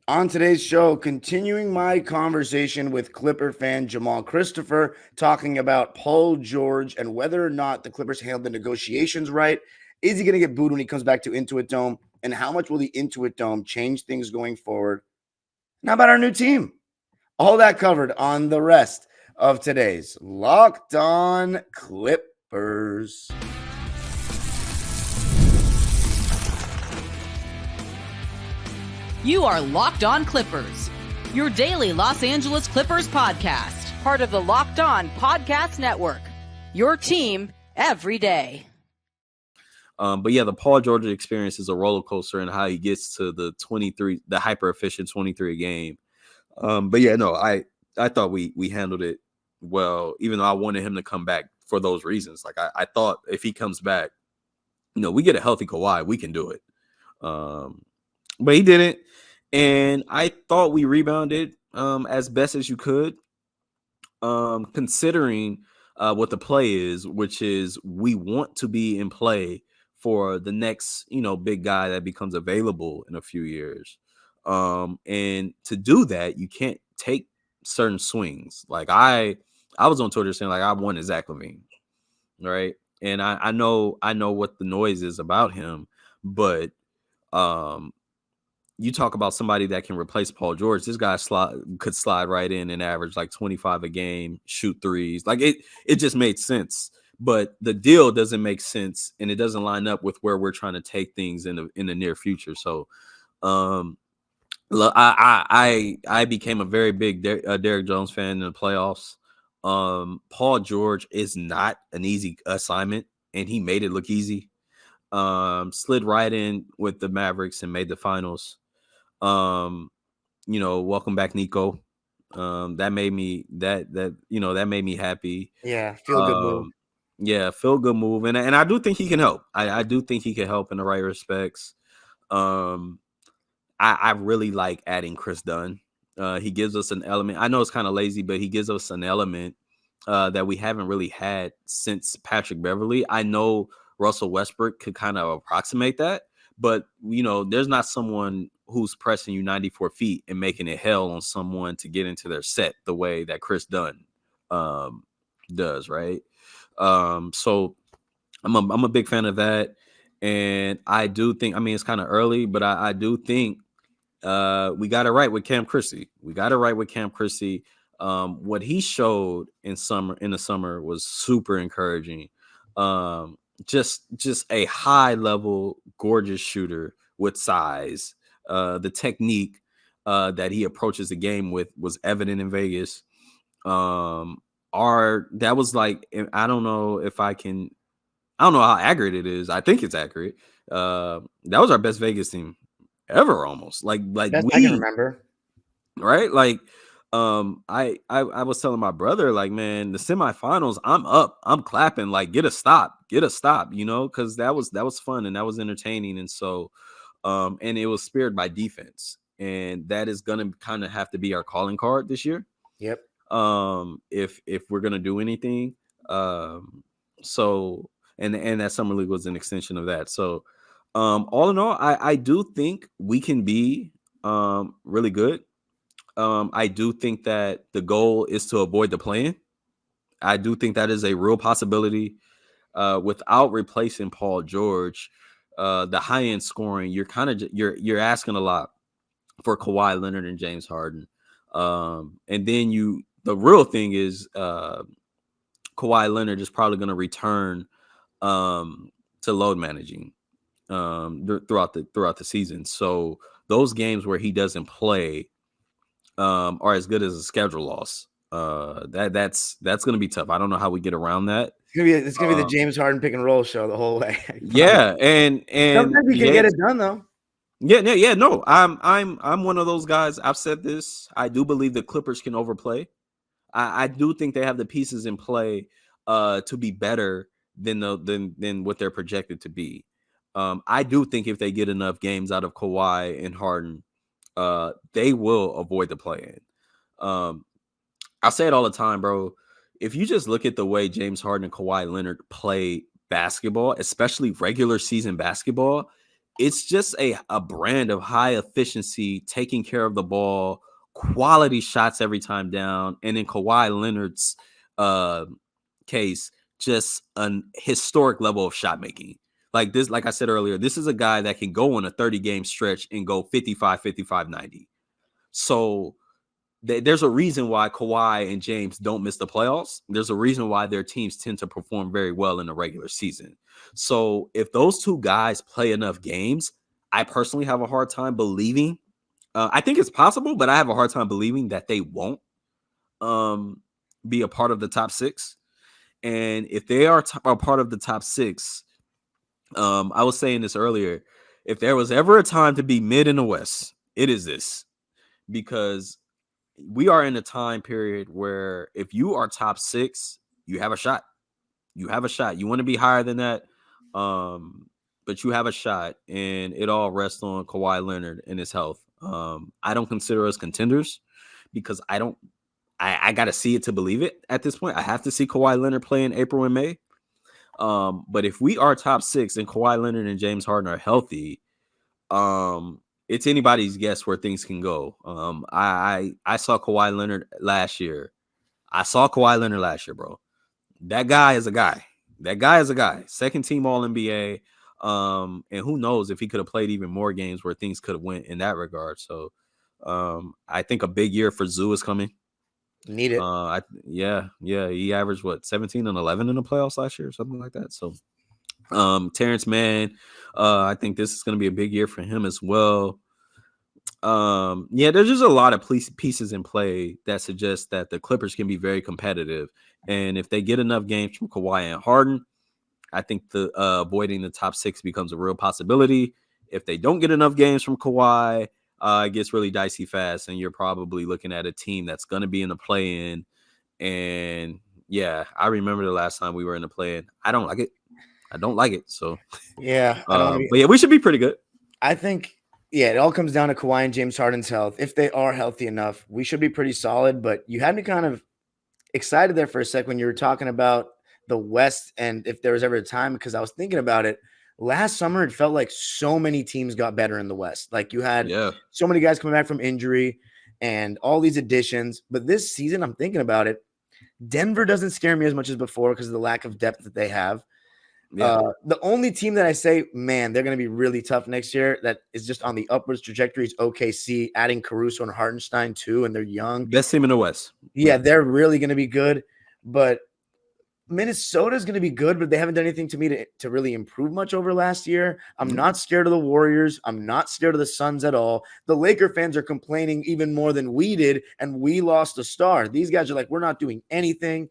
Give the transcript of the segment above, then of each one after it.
On today's show, continuing my conversation with Clipper fan Jamal Cristopher, talking about Paul George and whether or not the Clippers handled the negotiations right. Is he going to get booed when he comes back to Intuit Dome? And how much will the Intuit Dome change things going forward? And how about our new team? All that covered on the rest of today's Locked On Clippers. You are Locked On Clippers, your daily Los Angeles Clippers podcast, part of the Locked On Podcast Network, your team every day. But yeah, the Paul George experience is a roller coaster and how he gets to the hyper efficient 23 a game. But yeah, no, I thought we handled it well, even though I wanted him to come back for those reasons. Like I thought if he comes back, we get a healthy Kawhi, we can do it. But he didn't. And I thought we rebounded as best as you could, considering what the play is, which is we want to be in play for the next, big guy that becomes available in a few years. And to do that, you can't take certain swings. Like I was on Twitter saying like I wanted Zach LaVine, right? And I know what the noise is about him, but you talk about somebody that can replace Paul George. This guy could slide right in and average like 25 a game, shoot threes. Like it just made sense. But the deal doesn't make sense, and it doesn't line up with where we're trying to take things in the near future. So, I became a very big Derrick Jones fan in the playoffs. Paul George is not an easy assignment, and he made it look easy. Slid right in with the Mavericks and made the finals. Welcome back, Nico. That made me happy. Yeah, feel good move. Yeah, feel good move. And I do think he can help. I do think he can help in the right respects. I really like adding Chris Dunn. He gives us an element. I know it's kind of lazy, but he gives us an element that we haven't really had since Patrick Beverley. I know Russell Westbrook could kind of approximate that, but there's not someone who's pressing you 94 feet and making it hell on someone to get into their set the way that Chris Dunn does, right? So I'm a big fan of that, and I do think, it's kind of early, but I do think we got it right with Cam Christie. What he showed in the summer was super encouraging. Just a high level, gorgeous shooter with size. The technique that he approaches the game with was evident in Vegas. That was like, I don't know how accurate it is. I think it's accurate. That was our best Vegas team ever, almost. Like Best I can remember. Right? Like, I was telling my brother, like, man, the semifinals, I'm clapping, like, get a stop, because that was fun and that was entertaining. And so, and it was speared by defense, and that is gonna kind of have to be our calling card this year. Yep. If we're gonna do anything, so and that summer league was an extension of that. So, all in all, I do think we can be really good. I do think that the goal is to avoid the play-in. I do think that is a real possibility. Without replacing Paul George, the high-end scoring, you're asking a lot for Kawhi Leonard and James Harden. And then the real thing is Kawhi Leonard is probably going to return to load managing throughout the season. So those games where he doesn't play are as good as a schedule loss. That's going to be tough. I don't know how we get around that. It's gonna be the James Harden pick and roll show the whole way. Yeah, and sometimes you can get it done though. Yeah. No, I'm one of those guys. I've said this. I do believe the Clippers can overplay. I do think they have the pieces in play to be better than what they're projected to be. I do think if they get enough games out of Kawhi and Harden, they will avoid the play-in. I say it all the time, bro. If you just look at the way James Harden and Kawhi Leonard play basketball, especially regular season basketball, it's just a brand of high efficiency, taking care of the ball, quality shots every time down. And in Kawhi Leonard's case, just an historic level of shot making. Like this, like I said earlier, this is a guy that can go on a 30-game stretch and go 55, 55, 90. So there's a reason why Kawhi and James don't miss the playoffs. There's a reason why their teams tend to perform very well in the regular season. So if those two guys play enough games, I personally have a hard time believing. I think it's possible, but I have a hard time believing that they won't be a part of the top six. And if they are a part of the top six, I was saying this earlier, if there was ever a time to be mid in the West, it is this. Because we are in a time period where if you are top six, you have a shot. You have a shot. You want to be higher than that, but you have a shot, and it all rests on Kawhi Leonard and his health. I don't consider us contenders because I got to see it to believe it at this point. I have to see Kawhi Leonard play in April and May. But if we are top six and Kawhi Leonard and James Harden are healthy, it's anybody's guess where things can go. I saw Kawhi Leonard last year. Bro. That guy is a guy. Second team All NBA. And who knows if he could have played even more games where things could have went in that regard. So I think a big year for Zoo is coming. Need it. Yeah. He averaged 17 and 11 in the playoffs last year or something like that. So Terrence Mann, I think this is going to be a big year for him as well. There's just a lot of pieces in play that suggest that the Clippers can be very competitive. And if they get enough games from Kawhi and Harden, I think the avoiding the top six becomes a real possibility. If they don't get enough games from Kawhi, it gets really dicey fast, and you're probably looking at a team that's going to be in the play-in. And yeah, I remember the last time we were in the play-in. I don't like it. So yeah, but yeah, we should be pretty good. I think. Yeah, it all comes down to Kawhi and James Harden's health. If they are healthy enough, we should be pretty solid. But you had me kind of excited there for a sec when you were talking about the West and if there was ever a time, because I was thinking about it. Last summer, it felt like so many teams got better in the West. Like you had so many guys coming back from injury and all these additions. But this season, I'm thinking about it. Denver doesn't scare me as much as before because of the lack of depth that they have. Yeah. The only team that I say, man, they're going to be really tough next year that is just on the upwards trajectory is OKC, adding Caruso and Hartenstein too, and they're young. Best team in the West. Yeah, they're really going to be good. But Minnesota's going to be good, but they haven't done anything to me to really improve much over last year. I'm not scared of the Warriors. I'm not scared of the Suns at all. The Laker fans are complaining even more than we did, and we lost a star. These guys are like, we're not doing anything.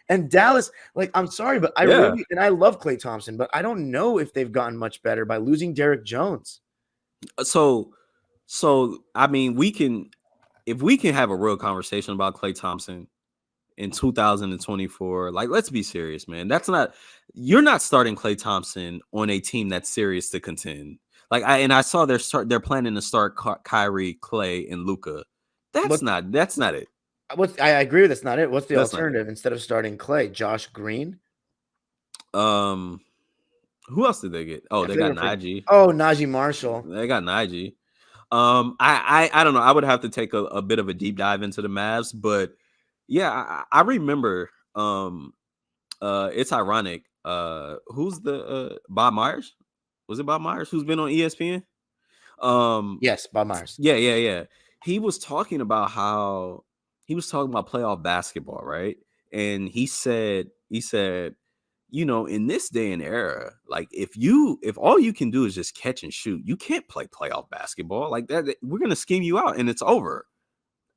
And Dallas, like, I'm sorry, but I love Klay Thompson, but I don't know if they've gotten much better by losing Derrick Jones. So I mean, if we can have a real conversation about Klay Thompson in 2024, like, let's be serious, man. You're not starting Klay Thompson on a team that's serious to contend. Like, I saw they're planning to start Kyrie, Klay, and Luka. That's not it. I agree with that's not it. What's the alternative instead of starting Klay? Josh Green? Who else did they get? Oh, they got Najee. Oh, Najee Marshall. They got Najee. I don't know. I would have to take a bit of a deep dive into the Mavs, but yeah, I remember. It's ironic. Who's the Bob Myers? Was it Bob Myers who's been on ESPN? Yes, Bob Myers. Yeah. He was talking about playoff basketball, right? And he said, you know, in this day and era, like if all you can do is just catch and shoot, you can't play playoff basketball like that. We're gonna scheme you out, and it's over.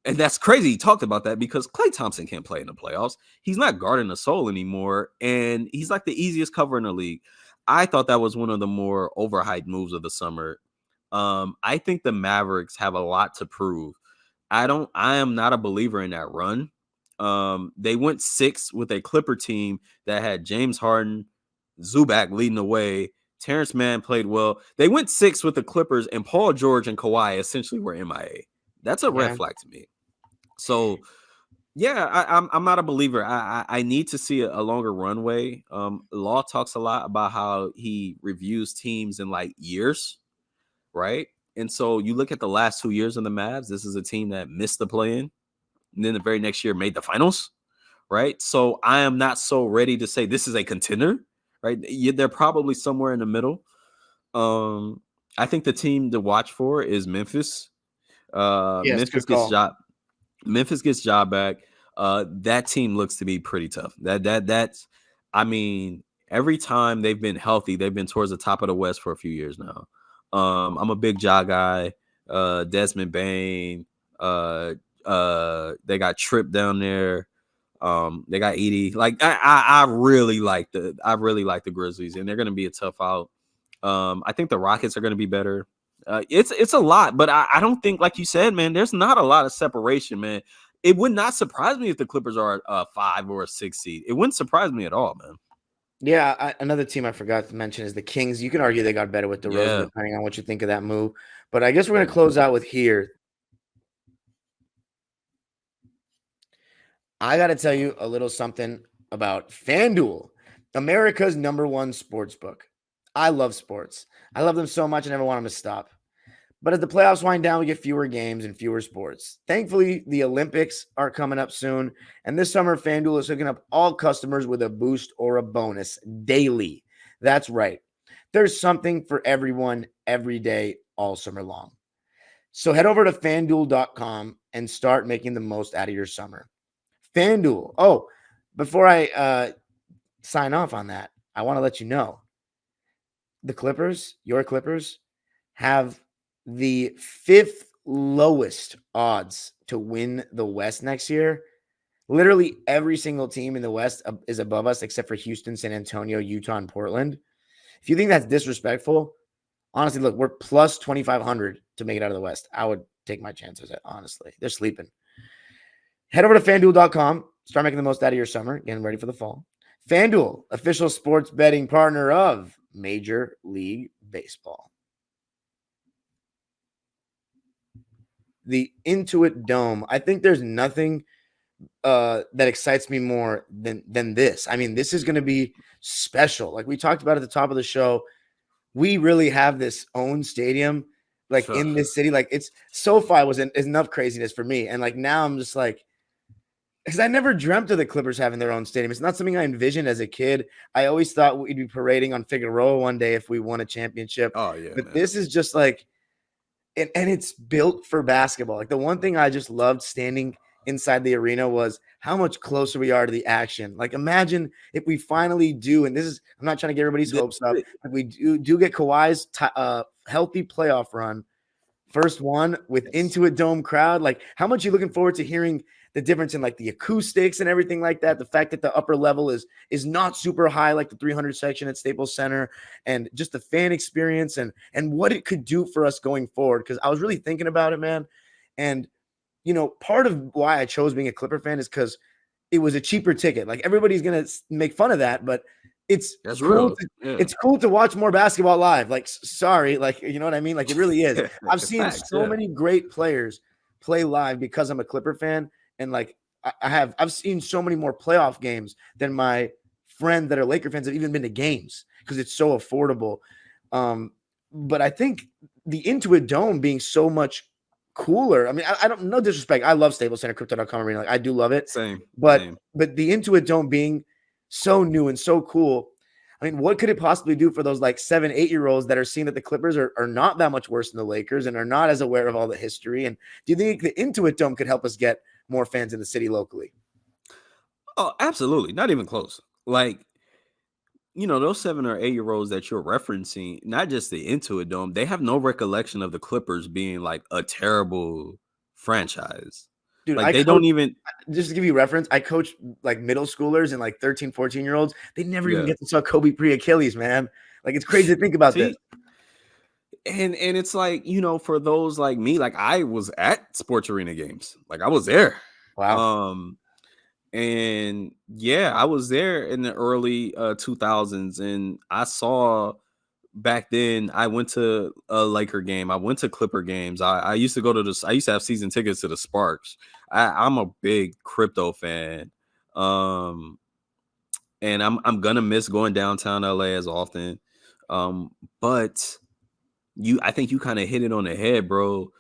And that's crazy. He talked about that because Klay Thompson can't play in the playoffs. He's not guarding a soul anymore, and he's like the easiest cover in the league. I thought that was one of the more overhyped moves of the summer. I think the Mavericks have a lot to prove. I am not a believer in that run. They went 6 with a Clipper team that had James Harden, Zubac leading the way. Terrence Mann played well. They went 6 with the Clippers, and Paul George and Kawhi essentially were MIA. That's a red flag to me. So, Yeah, I'm not a believer. I need to see a longer runway. Law talks a lot about how he reviews teams in like years, right? And so you look at the last 2 years of the Mavs. This is a team that missed the play-in, and then the very next year made the finals, right? So I am not so ready to say this is a contender, right? They're probably somewhere in the middle. I think the team to watch for is Memphis. Yes, Memphis good gets call. job. Memphis gets job back. That team looks to be pretty tough. That's. I mean, every time they've been healthy, they've been towards the top of the West for a few years now. I'm a big jaw guy. Desmond Bain. They got Tripp down there. They got Edie. Like I really like the Grizzlies, and they're going to be a tough out. I think the Rockets are going to be better. It's a lot, but I don't think, like you said, man, there's not a lot of separation, man. It would not surprise me if the Clippers are a 5 or a 6 seed. It wouldn't surprise me at all, man. Yeah, another team I forgot to mention is the Kings. You can argue they got better with DeRozan, Yeah. depending on what you think of that move. But I guess we're going to close out with here. I got to tell you a little something about FanDuel, America's #1 sports book. I love sports. I love them so much. I never want them to stop. But as the playoffs wind down, we get fewer games and fewer sports. Thankfully, the Olympics are coming up soon. And this summer, FanDuel is hooking up all customers with a boost or a bonus daily. That's right. There's something for everyone every day, all summer long. So head over to FanDuel.com and start making the most out of your summer. FanDuel. Oh, before I sign off on that, I want to let you know the Clippers, your Clippers, have the 5th lowest odds to win the West next year. Literally every single team in the West is above us except for Houston, San Antonio, Utah, and Portland. If you think that's disrespectful, honestly, look, we're plus 2,500 to make it out of the West. I would take my chances, honestly. They're sleeping. Head over to FanDuel.com. Start making the most out of your summer. Getting ready for the fall. FanDuel, official sports betting partner of Major League Baseball. The Intuit Dome. I think there's nothing that excites me more than this. I mean, this is going to be special. Like we talked about at the top of the show, we really have this own stadium, like in this city. Like it's SoFi was enough craziness for me, and like now I'm just like, because I never dreamt of the Clippers having their own stadium. It's not something I envisioned as a kid. I always thought we'd be parading on Figueroa one day if we won a championship. Oh yeah, but man. This is just like. And it's built for basketball. Like the one thing I just loved standing inside the arena was how much closer we are to the action. Like imagine if we finally do, and this is, I'm not trying to get everybody's hopes up, if we do get Kawhi's healthy playoff run, first one with Intuit Dome crowd, like how much you looking forward to hearing the difference in like the acoustics and everything like that. The fact that the upper level is not super high, like the 300 section at Staples Center, and just the fan experience and what it could do for us going forward. Cause I was really thinking about it, man. And, you know, part of why I chose being a Clipper fan is because it was a cheaper ticket. Like everybody's going to make fun of that, but that's cool. It's cool to watch more basketball live. Like, sorry, like, you know what I mean? Like it really is. I've seen so many great players play live because I'm a Clipper fan. And like I've seen so many more playoff games than my friends that are Laker fans have even been to games because it's so affordable. But I think the Intuit Dome being so much cooler. I mean, I don't, no disrespect. I love Staples Center, Crypto.com Arena. Like I do love it. Same. But the Intuit Dome being so new and so cool. I mean, what could it possibly do for those like 7-8-year-olds that are seeing that the Clippers are not that much worse than the Lakers and are not as aware of all the history? And do you think the Intuit Dome could help us get more fans in the city locally? Oh, absolutely. Not even close. Like, you know, those 7 or 8-year-olds that you're referencing, not just the Intuit Dome, they have no recollection of the Clippers being like a terrible franchise. Dude, like they don't even, just to give you reference, I coach like middle schoolers and like 13, 14-year-olds. They never even get to saw Kobe pre-Achilles, man. Like it's crazy to think about this. And it's like, you know, for those like me, like I was at sports arena games. Like I was there. Wow. And yeah, I was there in the early 2000s and I saw back then I went to a Laker game. I went to Clipper games. I used to go to I used to have season tickets to the Sparks. I'm a big crypto fan. And I'm gonna miss going downtown LA as often. But I think you kind of hit it on the head, bro.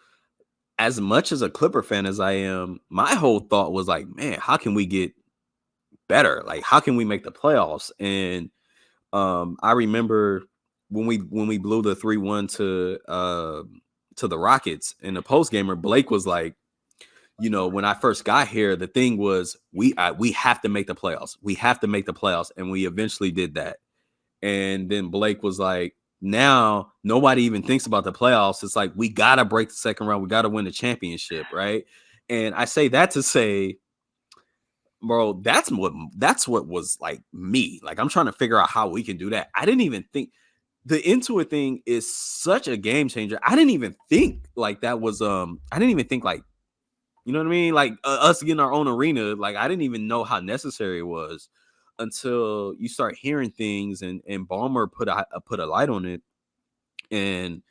As much as a Clipper fan as I am, my whole thought was like, man, how can we get better? Like, how can we make the playoffs? And I remember when we blew the 3-1 to the Rockets in the post gamer, Blake was like, you know, when I first got here, the thing was we have to make the playoffs. We have to make the playoffs, and we eventually did that. And then Blake was like, now nobody even thinks about the playoffs. It's like we gotta break the second round. We gotta win the championship, right? And I say that to say, bro, that's what was like me. Like I'm trying to figure out how we can do that. I didn't even think the Intuit thing is such a game changer. I didn't even think like that was I didn't even think like, you know what I mean? Like us getting our own arena. Like I didn't even know how necessary it was until you start hearing things, and Ballmer put a light on it. And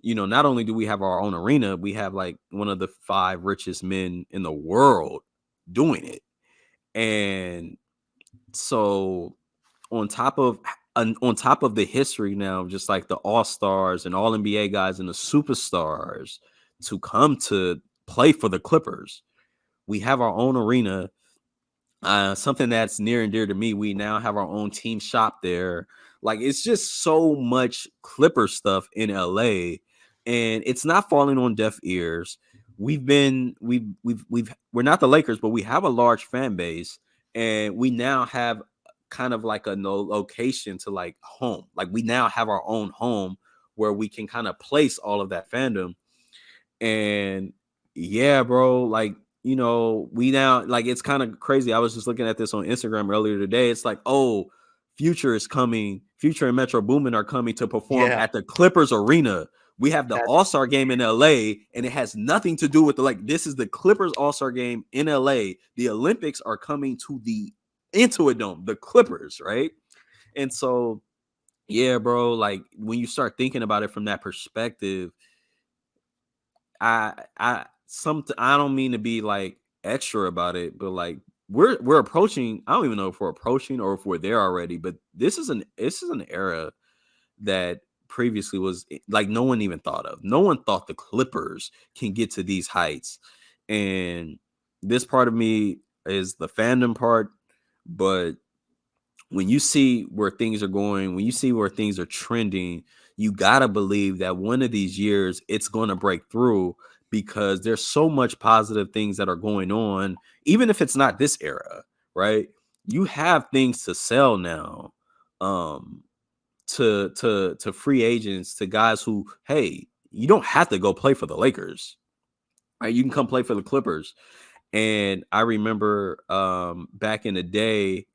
you know, not only do we have our own arena, we have like one of the 5 richest men in the world doing it. And so on top of the history now, just like the all-stars and all NBA guys and the superstars to come to play for the Clippers, we have our own arena. Something that's near and dear to me. We now have our own team shop there. Like it's just so much Clipper stuff in LA, and it's not falling on deaf ears. We're not the Lakers, but we have a large fan base, and we now have kind of like a location to like home. Like we now have our own home where we can kind of place all of that fandom. And yeah, bro, like, you know, we now like it's kind of crazy. I was just looking at this on Instagram earlier today. It's like, oh, Future is coming. Future and Metro Boomin are coming to perform at the Clippers arena. We have the All-Star game in LA, and it has nothing to do with this is the Clippers All-Star game in LA. The Olympics are coming to the Intuit Dome, the Clippers, right? And so, yeah, bro, like when you start thinking about it from that perspective, I don't mean to be like extra about it, but like we're approaching. I don't even know if we're approaching or if we're there already. But this is an era that previously was like no one even thought of. No one thought the Clippers can get to these heights, and this part of me is the fandom part. But when you see where things are going, when you see where things are trending, you gotta believe that one of these years it's going to break through, because there's so much positive things that are going on, even if it's not this era, right? You have things to sell now, to free agents, to guys who, hey, you don't have to go play for the Lakers, right? You can come play for the Clippers. And I remember back in the day,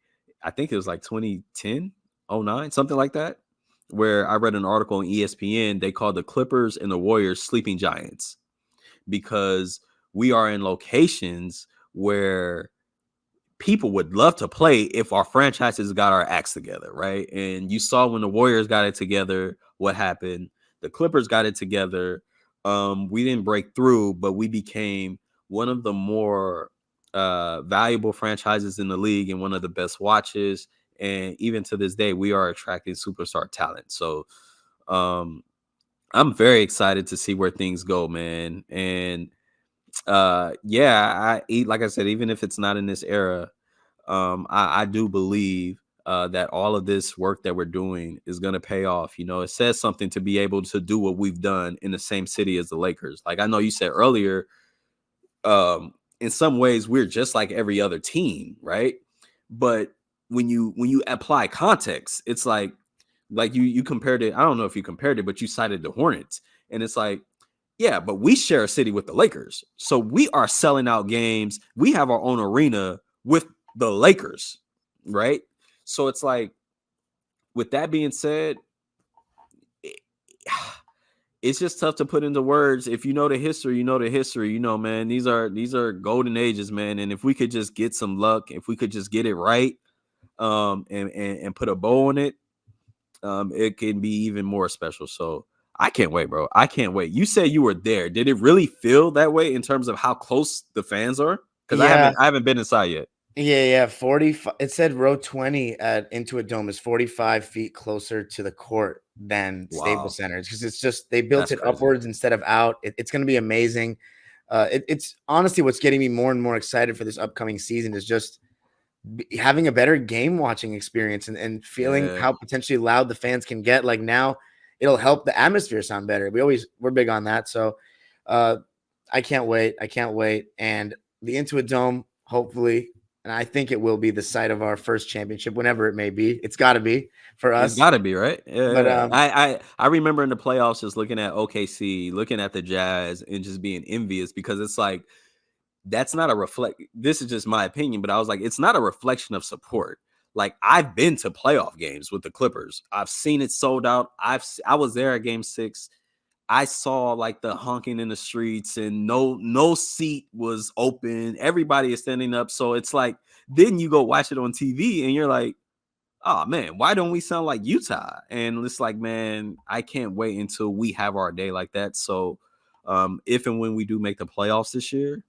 I think it was like 2010, 09, something like that, where I read an article on ESPN. They called the Clippers and the Warriors sleeping giants, because we are in locations where people would love to play if our franchises got our acts together, right? And you saw when the Warriors got it together, what happened. The Clippers got it together. We didn't break through, but we became one of the more valuable franchises in the league and one of the best watches. And even to this day, we are attracting superstar talent. So I'm very excited to see where things go, man. And like I said, even if it's not in this era, I do believe that all of this work that we're doing is going to pay off. You know, it says something to be able to do what we've done in the same city as the Lakers. Like I know you said earlier, in some ways we're just like every other team, right? But when you apply context, it's like you compared it. I don't know if you compared it, but you cited the Hornets, and it's like, yeah, but we share a city with the Lakers, so we are selling out games. We have our own arena with the Lakers, right? So it's like, with that being said, it's just tough to put into words. If you know the history, you know the history. You know, man, these are golden ages, man. And if we could just get some luck, if we could just get it right, and put a bow on it, it can be even more special. So I can't wait, bro. I can't wait. You said you were there. Did it really feel that way in terms of how close the fans are? Because Yeah. I haven't been inside yet. Yeah. 45. It said row 20 at Intuit Dome is 45 feet closer to the court than Staples Wow, Center. It's because it's just they built that's it crazy. upwards instead of out. It's going to be amazing. It's honestly what's getting me more and more excited for this upcoming season is just having a better game watching experience and feeling Yeah, how potentially loud the fans can get. Like now, it'll help the atmosphere sound better. We're big on that. So, I can't wait. I can't wait. And the Intuit Dome, hopefully, and I think it will be the site of our first championship, whenever it may be. It's got to be for it's us. got to be right. Yeah, But yeah. I remember in the playoffs just looking at OKC, looking at the Jazz, and just being envious because it's like that's not a reflect. This is just my opinion, but I was like, it's not a reflection of support. Like I've been to playoff games with the Clippers. I've seen it sold out. I was there at Game 6. I saw like the honking in the streets and no seat was open. Everybody is standing up. So it's like then you go watch it on TV and you're like, oh man, why don't we sound like Utah? And it's like, man, I can't wait until we have our day like that. So if and when we do make the playoffs this year,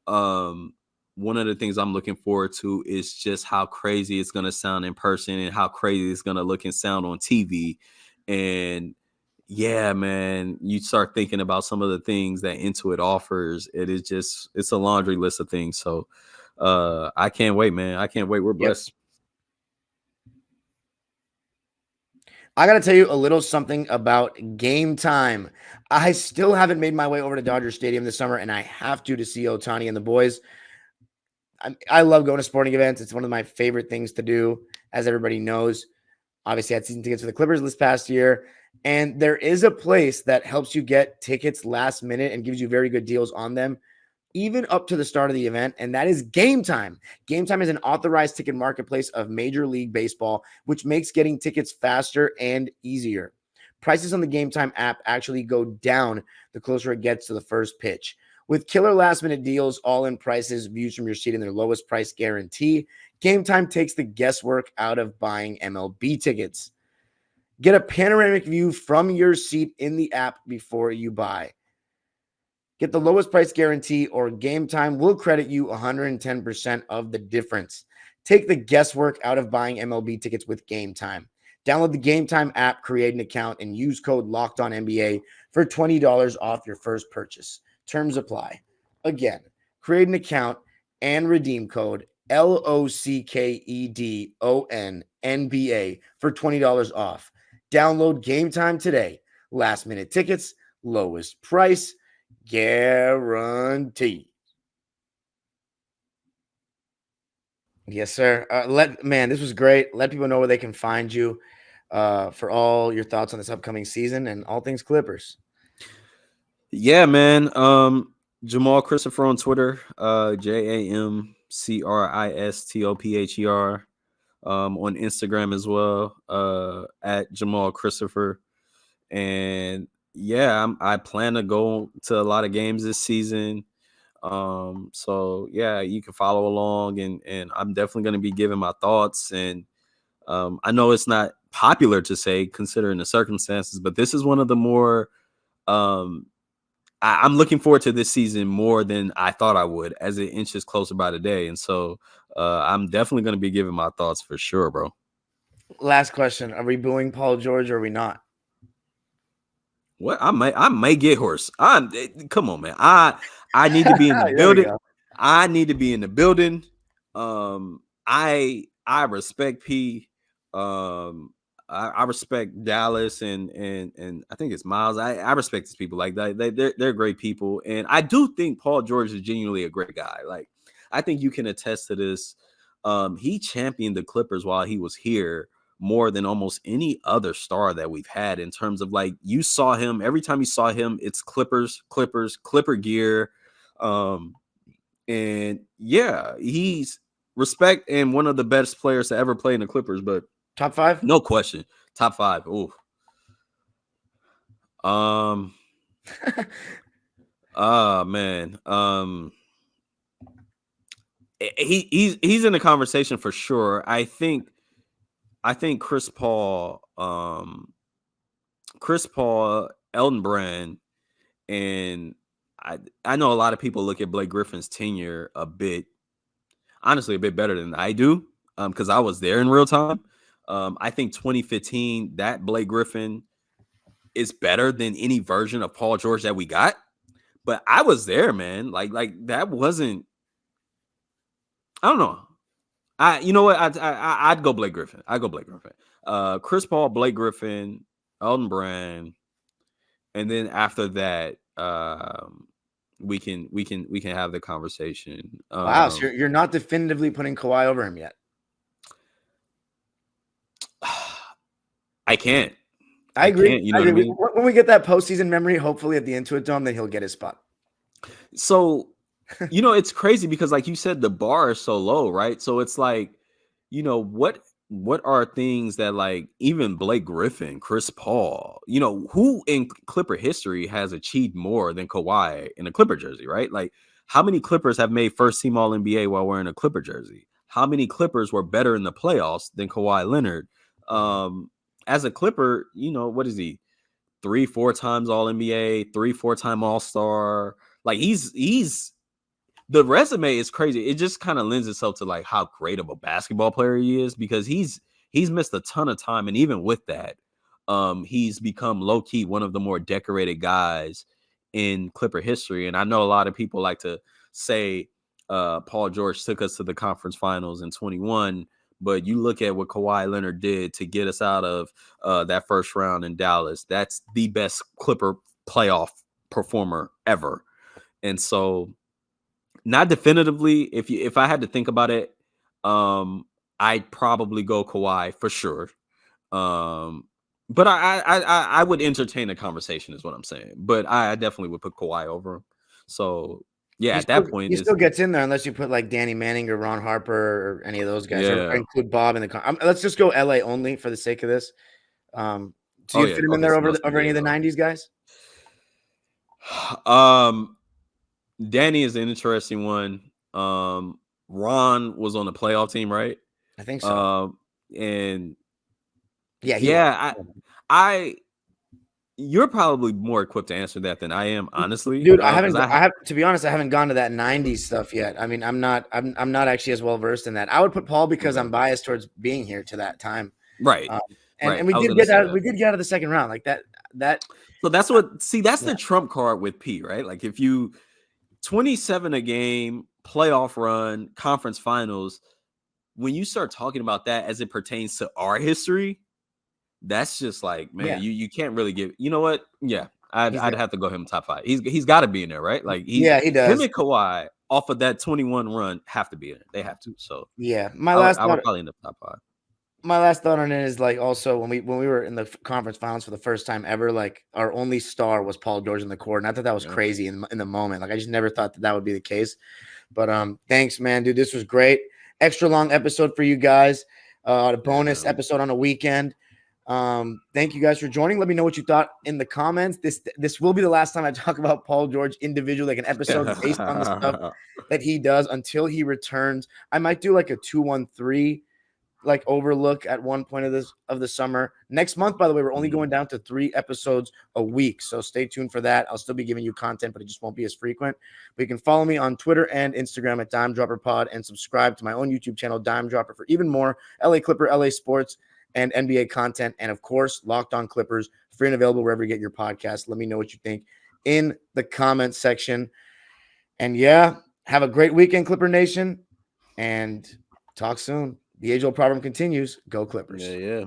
one of the things I'm looking forward to is just how crazy it's going to sound in person and how crazy it's going to look and sound on TV. And yeah, man, you start thinking about some of the things that Intuit offers. It's a laundry list of things. So I can't wait, man. I can't wait. We're blessed. I got to tell you a little something about Game Time. I still haven't made my way over to Dodger Stadium this summer, and I have to see Ohtani and the boys. I love going to sporting events. It's one of my favorite things to do, as everybody knows. Obviously, I had season tickets for the Clippers this past year, and there is a place that helps you get tickets last minute and gives you very good deals on them, even up to the start of the event, and that is Game Time. Game Time is an authorized ticket marketplace of Major League Baseball, which makes getting tickets faster and easier. Prices on the Game Time app actually go down the closer it gets to the first pitch. With killer last-minute deals, all-in prices, views from your seat, and their lowest price guarantee, Game Time takes the guesswork out of buying MLB tickets. Get a panoramic view from your seat in the app before you buy. Get the lowest price guarantee, or Game Time will credit you 110% of the difference. Take the guesswork out of buying MLB tickets with Game Time. Download the Game Time app, create an account, and use code LOCKEDONNBA for $20 off your first purchase. Terms apply. Again, create an account and redeem code LOCKEDONNBA for $20 off. Download Game Time today. Last minute tickets, lowest price, guaranteed. Yes, sir. This was great. Let people know where they can find you for all your thoughts on this upcoming season and all things Clippers. Yeah, man. Jamal Cristopher on Twitter, JamCristopher. On Instagram as well, at Jamal Cristopher. And yeah, I plan to go to a lot of games this season. So yeah, you can follow along, and I'm definitely going to be giving my thoughts. And I know it's not popular to say considering the circumstances, but this is one of the more I'm looking forward to this season more than I thought I would as it inches closer by the day. And so I'm definitely going to be giving my thoughts for sure, bro. Last question. Are we booing Paul George or are we not? What I may get hoarse. Come on, man. I need to be in the building. I need to be in the building. I respect P. I respect Dallas and I think it's Miles. I respect these people. Like they're great people, and I do think Paul George is genuinely a great guy. Like I think you can attest to this. He championed the Clippers while he was here more than almost any other star that we've had in terms of like you saw him every time you saw him. It's Clipper gear, and yeah, he's respect and one of the best players to ever play in the Clippers, but. Top 5? No question. Top 5. Ooh. Man. He's in the conversation for sure. I think Chris Paul Chris Paul, Elton Brand, and I know a lot of people look at Blake Griffin's tenure honestly a bit better than I do, because I was there in real time. I think 2015, that Blake Griffin is better than any version of Paul George that we got. But I was there, man. Like that wasn't. I don't know. You know what? I'd go Blake Griffin. I'd go Blake Griffin. Chris Paul, Blake Griffin, Elton Brand, and then after that, we can have the conversation. Wow, so you're not definitively putting Kawhi over him yet. I can't. I agree. Can't, you know what I mean? When we get that postseason memory, hopefully at the Intuit Dome, then he'll get his spot. So, it's crazy because, like you said, the bar is so low, right? So it's like, what are things that, like, even Blake Griffin, Chris Paul, who in Clipper history has achieved more than Kawhi in a Clipper jersey, right? Like, how many Clippers have made first team All NBA while wearing a Clipper jersey? How many Clippers were better in the playoffs than Kawhi Leonard? As a Clipper, what is he? 3-4 times All NBA, 3-4 time All-Star. Like, he's the resume is crazy. It just kind of lends itself to, like, how great of a basketball player he is, because he's missed a ton of time, and even with that, he's become low-key one of the more decorated guys in Clipper history. And I know a lot of people like to say Paul George took us to the conference finals in 21, but you look at what Kawhi Leonard did to get us out of that first round in Dallas. That's the best Clipper playoff performer ever. And so, not definitively, if I had to think about it, I'd probably go Kawhi for sure. But I would entertain a conversation, is what I'm saying. But I definitely would put Kawhi over him. So yeah, at that point, he still gets in there unless you put like Danny Manning or Ron Harper or any of those guys. Yeah. Or include Bob in the. Let's just go LA only for the sake of this. So you fit him in there over any of the '90s guys? Danny is an interesting one. Ron was on the playoff team, right? I think so. And yeah, you're probably more equipped to answer that than I am, honestly. Dude, I have to be honest, I haven't gone to that '90s stuff yet. I mean, I'm not actually as well versed in that. I would put Paul because I'm biased towards being here to that time. Right. And we did get out of the second round. Like that. So that's the trump card with P, right? Like, if you 27 a game, playoff run, conference finals, when you start talking about that as it pertains to our history, that's just like, man, you can't really give. You know what? Yeah, I'd have to go him top 5. He's got to be in there, right? Like, he does. Him and Kawhi off of that 21 run have to be in it. They have to. So yeah, I would probably end up top 5. My last thought on it is, like, also when we were in the conference finals for the first time ever, like, our only star was Paul George in the court. And I thought that was crazy in the moment. Like, I just never thought that would be the case. But thanks, man, dude. This was great. Extra long episode for you guys. A bonus episode on a weekend. Thank you guys for joining. Let me know what you thought in the comments. This will be the last time I talk about Paul George individually, like an episode based on the stuff that he does until he returns. I might do like a 2-1-3 like overlook at one point of the summer. Next month, by the way, we're only going down to 3 episodes a week. So stay tuned for that. I'll still be giving you content, but it just won't be as frequent. But you can follow me on Twitter and Instagram at Dime Dropper Pod, and subscribe to my own YouTube channel, Dime Dropper, for even more LA Clipper, LA sports, and NBA content. And of course, Locked On Clippers, free and available wherever you get your podcast. Let me know what you think in the comments section. And yeah, have a great weekend, Clipper Nation, and talk soon. The age-old problem continues. Go Clippers. Yeah.